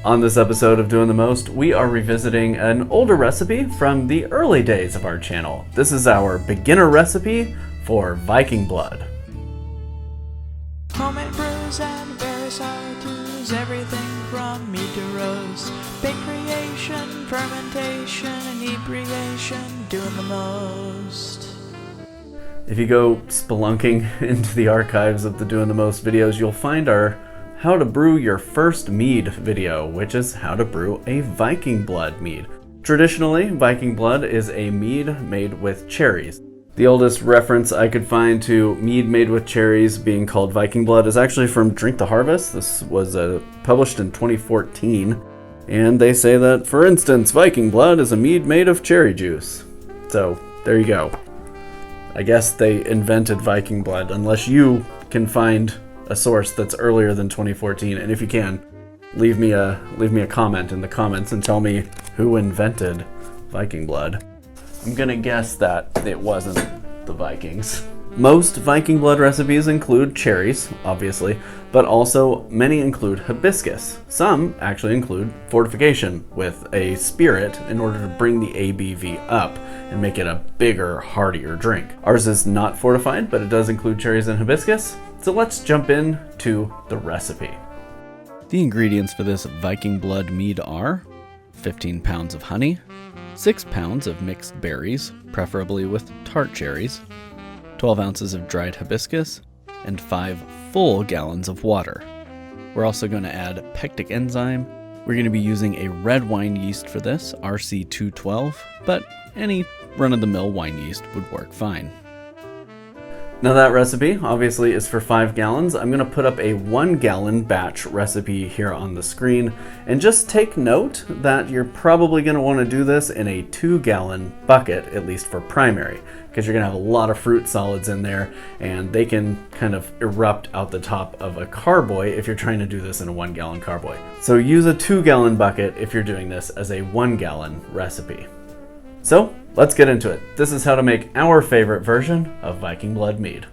On this episode of Doing the Most, we are revisiting an older recipe from the early days of our channel. This is our beginner recipe for Viking Blod. Homemade brews and various how-tos, everything from meat to roast, bake creation, fermentation, inebriation, doing the most. If you go spelunking into the archives of the Doing the Most videos, you'll find our how to brew your first mead video, which is how to brew a Viking Blod mead. Traditionally, Viking Blod is a mead made with cherries. The oldest reference I could find to mead made with cherries being called Viking Blod is actually from Drink the Harvest. This was published in 2014, and they say that, for instance, Viking Blod is a mead made of cherry juice. So, there you go. I guess they invented Viking Blod, unless you can find a source that's earlier than 2014, and if you can, leave me a comment in the comments and tell me who invented Viking Blod. I'm gonna guess that it wasn't the Vikings. Most Viking Blod recipes include cherries, obviously, but also many include hibiscus. Some actually include fortification with a spirit in order to bring the ABV up and make it a bigger, heartier drink. Ours is not fortified, but it does include cherries and hibiscus. So let's jump into the recipe. The ingredients for this Viking Blod mead are 15 pounds of honey, 6 pounds of mixed berries, preferably with tart cherries, 12 ounces of dried hibiscus, and 5 full gallons of water. We're also going to add pectic enzyme. We're going to be using a red wine yeast for this, RC212, but any run-of-the-mill wine yeast would work fine. Now that recipe obviously is for 5 gallons. I'm gonna put up a 1 gallon batch recipe here on the screen, and just take note that you're probably gonna wanna do this in a 2 gallon bucket, at least for primary, because you're gonna have a lot of fruit solids in there and they can kind of erupt out the top of a carboy if you're trying to do this in a 1 gallon carboy. So use a 2 gallon bucket if you're doing this as a 1 gallon recipe. So let's get into it. This is how to make our favorite version of Viking Blod mead.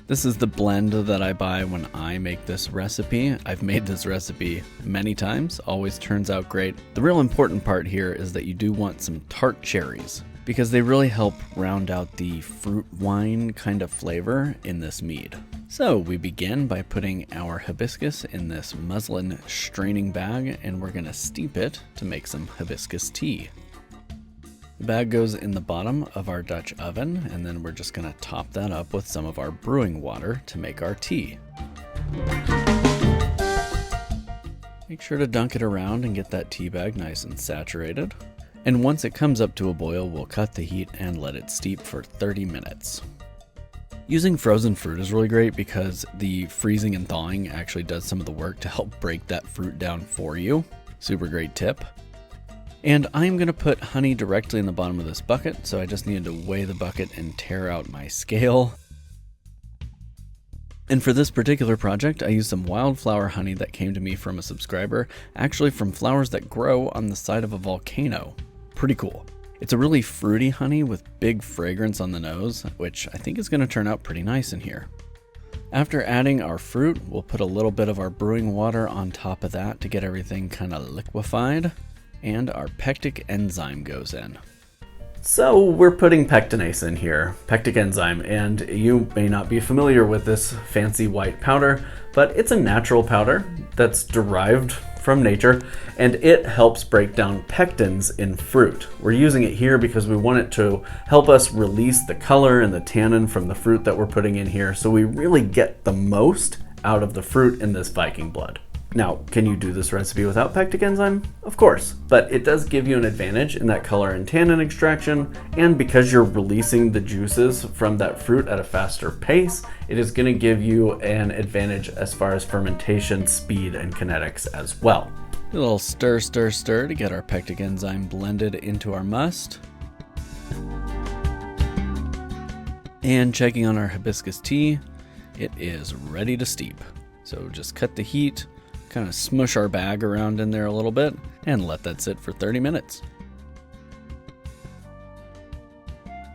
This is the blend that I buy when I make this recipe. I've made this recipe many times, always turns out great. The real important part here is that you do want some tart cherries, because they really help round out the fruit wine kind of flavor in this mead. So we begin by putting our hibiscus in this muslin straining bag, and we're gonna steep it to make some hibiscus tea. The bag goes in the bottom of our Dutch oven, and then we're just gonna top that up with some of our brewing water to make our tea. Make sure to dunk it around and get that tea bag nice and saturated. And once it comes up to a boil, we'll cut the heat and let it steep for 30 minutes. Using frozen fruit is really great because the freezing and thawing actually does some of the work to help break that fruit down for you. Super great tip. And I'm going to put honey directly in the bottom of this bucket, so I just needed to weigh the bucket and tear out my scale. And for this particular project, I used some wildflower honey that came to me from a subscriber, actually from flowers that grow on the side of a volcano. Pretty cool. It's a really fruity honey with big fragrance on the nose, which I think is going to turn out pretty nice in here. After adding our fruit, we'll put a little bit of our brewing water on top of that to get everything kind of liquefied, and our pectic enzyme goes in. So we're putting pectinase in here, pectic enzyme, and you may not be familiar with this fancy white powder, but it's a natural powder that's derived from nature, and it helps break down pectins in fruit. We're using it here because we want it to help us release the color and the tannin from the fruit that we're putting in here, so we really get the most out of the fruit in this Viking Blod. Now, can you do this recipe without pectic enzyme? Of course, but it does give you an advantage in that color and tannin extraction, and because you're releasing the juices from that fruit at a faster pace, it is going to give you an advantage as far as fermentation speed and kinetics as well. A little stir to get our pectic enzyme blended into our must. And checking on our hibiscus tea, it is ready to steep. So just cut the heat, kind of smush our bag around in there a little bit, and let that sit for 30 minutes.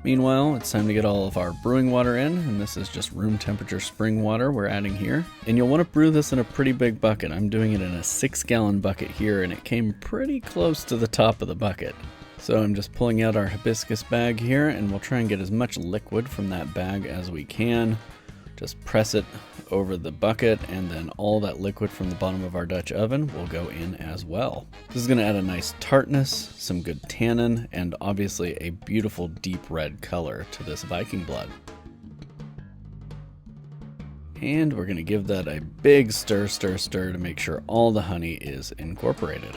Meanwhile, it's time to get all of our brewing water in, and this is just room temperature spring water we're adding here. And you'll want to brew this in a pretty big bucket. I'm doing it in a 6-gallon bucket here, and it came pretty close to the top of the bucket. So I'm just pulling out our hibiscus bag here, and we'll try and get as much liquid from that bag as we can. Just press it over the bucket, and then all that liquid from the bottom of our Dutch oven will go in as well. This is going to add a nice tartness, some good tannin, and obviously a beautiful deep red color to this Viking Blod. And we're going to give that a big stir to make sure all the honey is incorporated.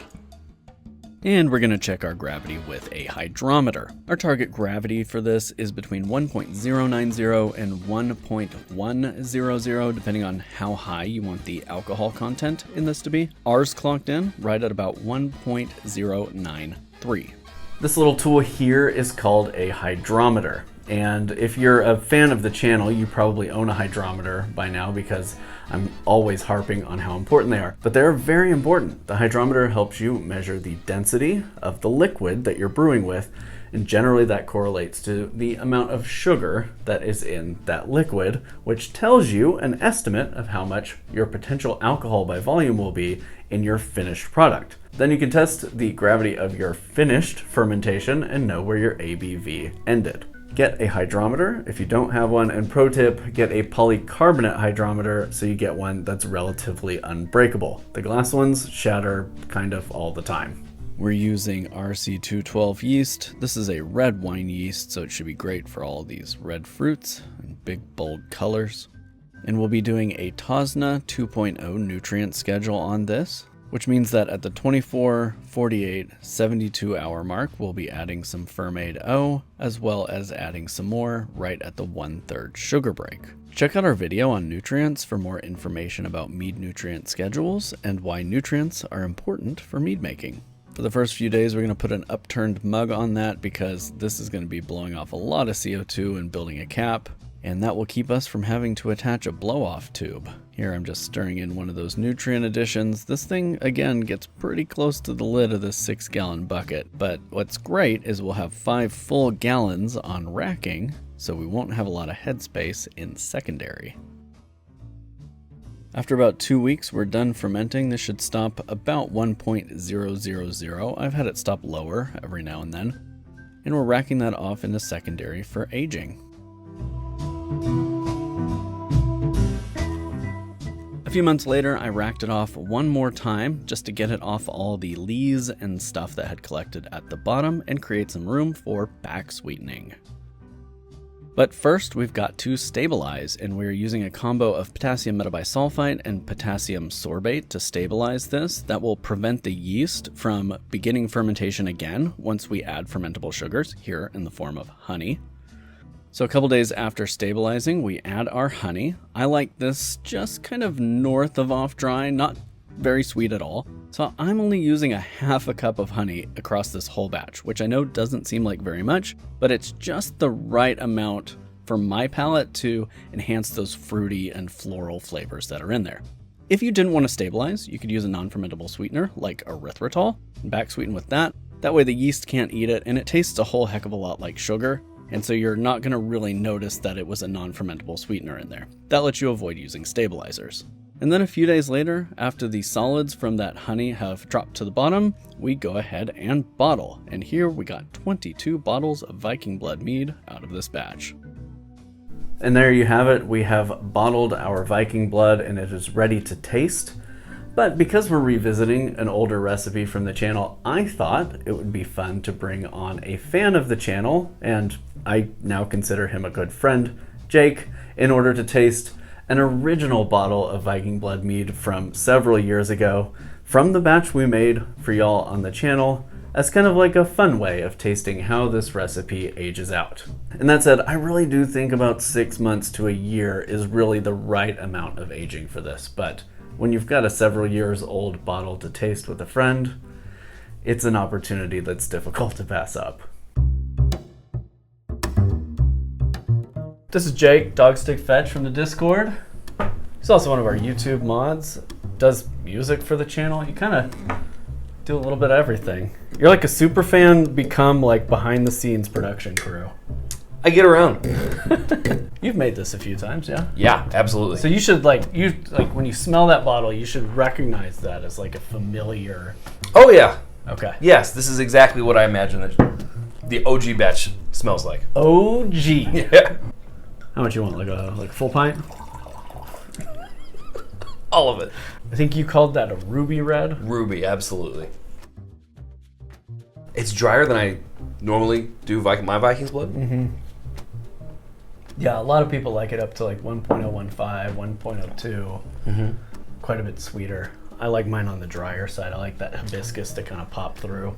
And we're going to check our gravity with a hydrometer. Our target gravity for this is between 1.090 and 1.100, depending on how high you want the alcohol content in this to be. Ours clocked in right at about 1.093. This little tool here is called a hydrometer. And if you're a fan of the channel, you probably own a hydrometer by now because I'm always harping on how important they are. But they're very important. The hydrometer helps you measure the density of the liquid that you're brewing with, and generally that correlates to the amount of sugar that is in that liquid, which tells you an estimate of how much your potential alcohol by volume will be in your finished product. Then you can test the gravity of your finished fermentation and know where your ABV ended. Get a hydrometer if you don't have one, and pro tip, get a polycarbonate hydrometer so you get one that's relatively unbreakable. The glass ones shatter kind of all the time. We're using RC212 yeast. This is a red wine yeast, so it should be great for all these red fruits and big bold colors. And we'll be doing a TOSNA 2.0 nutrient schedule on this, which means that at the 24, 48, 72 hour mark, we'll be adding some Fermaid O, as well as adding some more right at the 1/3 sugar break. Check out our video on nutrients for more information about mead nutrient schedules and why nutrients are important for mead making. For the first few days, we're going to put an upturned mug on that because this is going to be blowing off a lot of CO2 and building a cap, and that will keep us from having to attach a blow-off tube. Here I'm just stirring in one of those nutrient additions. This thing, again, gets pretty close to the lid of this 6-gallon bucket, but what's great is we'll have 5 full gallons on racking, so we won't have a lot of headspace in secondary. After about 2 weeks, we're done fermenting. This should stop about 1.000. I've had it stop lower every now and then, and we're racking that off into secondary for aging. A few months later, I racked it off one more time just to get it off all the lees and stuff that had collected at the bottom and create some room for back sweetening. But first, we've got to stabilize, and we're using a combo of potassium metabisulfite and potassium sorbate to stabilize this. That will prevent the yeast from beginning fermentation again once we add fermentable sugars, here in the form of honey. So a couple days after stabilizing, we add our honey. I like this just kind of north of off dry, not very sweet at all. So I'm only using a half a cup of honey across this whole batch, which I know doesn't seem like very much, but it's just the right amount for my palate to enhance those fruity and floral flavors that are in there. If you didn't want to stabilize, you could use a non-fermentable sweetener like erythritol and back sweeten with that. That way the yeast can't eat it, and it tastes a whole heck of a lot like sugar. And so you're not going to really notice that it was a non-fermentable sweetener in there. That lets you avoid using stabilizers. And then a few days later, after the solids from that honey have dropped to the bottom, we go ahead and bottle. And here we got 22 bottles of Viking Blod Mead out of this batch. And there you have it. We have bottled our Viking Blod, and it is ready to taste. But because we're revisiting an older recipe from the channel, I thought it would be fun to bring on a fan of the channel, and I now consider him a good friend, Jake, in order to taste an original bottle of Viking Blod Mead from several years ago from the batch we made for y'all on the channel, as kind of like a fun way of tasting how this recipe ages out. And that said, I really do think about 6 months to a year is really the right amount of aging for this, but when you've got a several years old bottle to taste with a friend, it's an opportunity that's difficult to pass up. This is Jake, Dogstickfetch from the Discord. He's also one of our YouTube mods, does music for the channel. You kind of do a little bit of everything. You're like a super fan become like behind the scenes production crew. I get around. You've made this a few times, yeah? Yeah, absolutely. So you should when you smell that bottle, you should recognize that as like a familiar. Oh yeah. Okay. Yes, this is exactly what I imagine that the OG batch smells like. OG. Yeah. How much you want? Like a full pint? All of it. I think you called that a ruby red. Ruby, absolutely. It's drier than I normally do my Viking's Blood. Mm-hmm. Yeah, a lot of people like it up to like 1.015, 1.02. Mm-hmm. Quite a bit sweeter. I like mine on the drier side. I like that hibiscus to kind of pop through.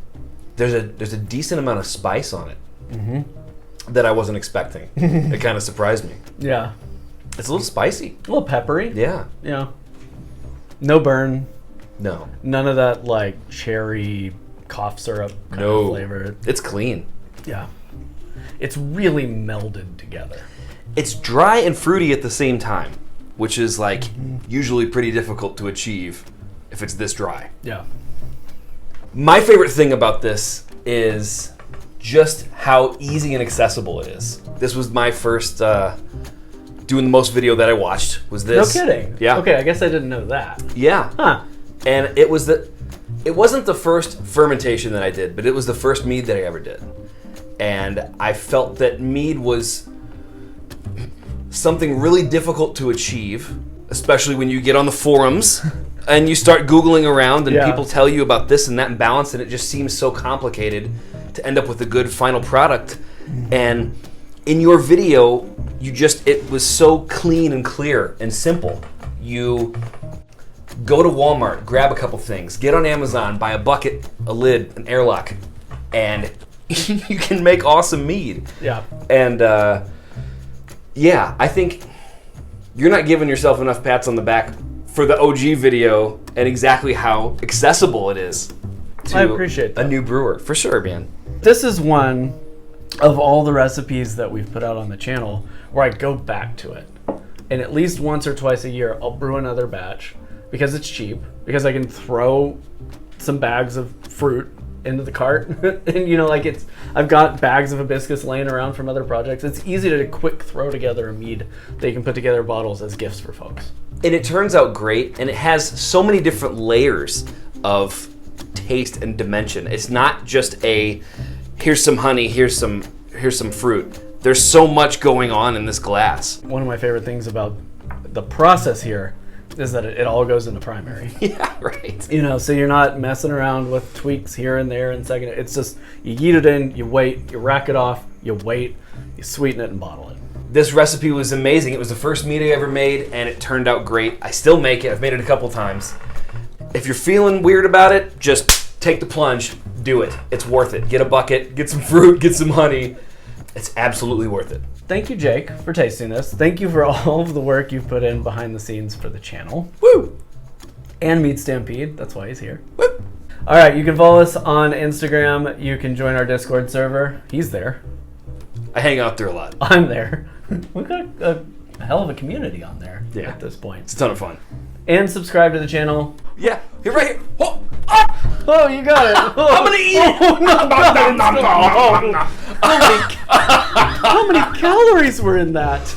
There's a decent amount of spice on it Mm-hmm. that I wasn't expecting. It kind of surprised me. Yeah. It's a little spicy. A little peppery. Yeah. Yeah. No burn. No. None of that like cherry cough syrup kind of flavor. It's clean. Yeah. It's really melded together. It's dry and fruity at the same time, which is like usually pretty difficult to achieve if it's this dry. Yeah. My favorite thing about this is just how easy and accessible it is. This was my first Doing the Most video that I watched. Was this? No kidding. Yeah. Okay, I guess I didn't know that. Yeah. Huh. And it wasn't the first fermentation that I did, but it was the first mead that I ever did. And I felt that mead was something really difficult to achieve, especially when you get on the forums and you start Googling around and people tell you about this and that imbalance, and it just seems so complicated to end up with a good final product. And in your video, it was so clean and clear and simple. You go to Walmart, grab a couple things, get on Amazon, buy a bucket, a lid, an airlock, and you can make awesome mead. Yeah. And I think you're not giving yourself enough pats on the back for the OG video and exactly how accessible it is to I appreciate that. a new brewer. For sure, man. This is one of all the recipes that we've put out on the channel where I go back to it. And at least once or twice a year, I'll brew another batch because it's cheap, because I can throw some bags of fruit into the cart. And I've got bags of hibiscus laying around from other projects. It's easy to quick throw together a mead that you can put together bottles as gifts for folks. And it turns out great, and it has so many different layers of taste and dimension. It's not just here's some honey, here's some fruit. There's so much going on in this glass. One of my favorite things about the process here is that it all goes into primary. Yeah, right. So you're not messing around with tweaks here and there and second. It's just you yeet it in, you wait, you rack it off, you wait, you sweeten it and bottle it. This recipe was amazing. It was the first mead I ever made, and it turned out great. I still make it. I've made it a couple times. If you're feeling weird about it, just take the plunge, do it. It's worth it. Get a bucket, get some fruit, get some honey. It's absolutely worth it. Thank you, Jake, for tasting this. Thank you for all of the work you've put in behind the scenes for the channel. Woo! And Mead Stampede, that's why he's here. Woo! All right, you can follow us on Instagram. You can join our Discord server. He's there. I hang out there a lot. I'm there. We've got a hell of a community on there at this point. It's a ton of fun. And subscribe to the channel. Yeah, here, right here. Oh, ah! Oh, you got it. Oh. I'm gonna eat it. How many calories were in that?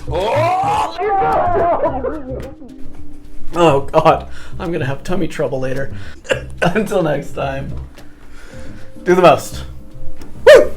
Oh, God. I'm going to have tummy trouble later. Until next time. Do the most. Woo!